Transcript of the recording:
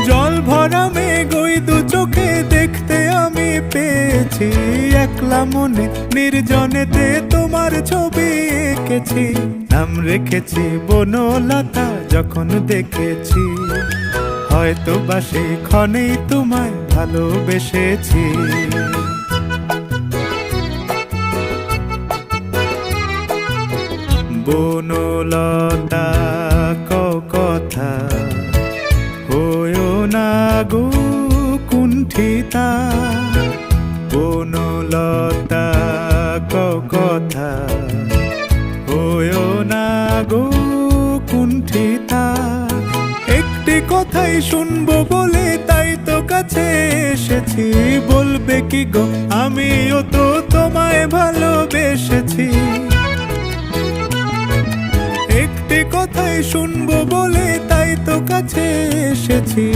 জল ভরা মেঘ ওই দু চোখে দেখতে আমি পেয়েছি, একলা মনে নির্জনেতে তোমার ছবি এঁকেছি। নাম রেখেছি বনলতা যখন দেখেছি, হয়তো বা সেই ক্ষণেই তোমায় ভালোবেসেছি। বনলতা কথা হয়ো না গো কুণ্ঠিতা, বনলতা কথা হয়ো না গো কুণ্ঠিতা। একটি কথাই শুনবো বলে তাই তো কাছে এসেছি, বলবে কি গো আমিও তো তোমায় ভালোবেসেছি। একটি কথাই শুনবো বলে তাই তো কাছে এসেছি।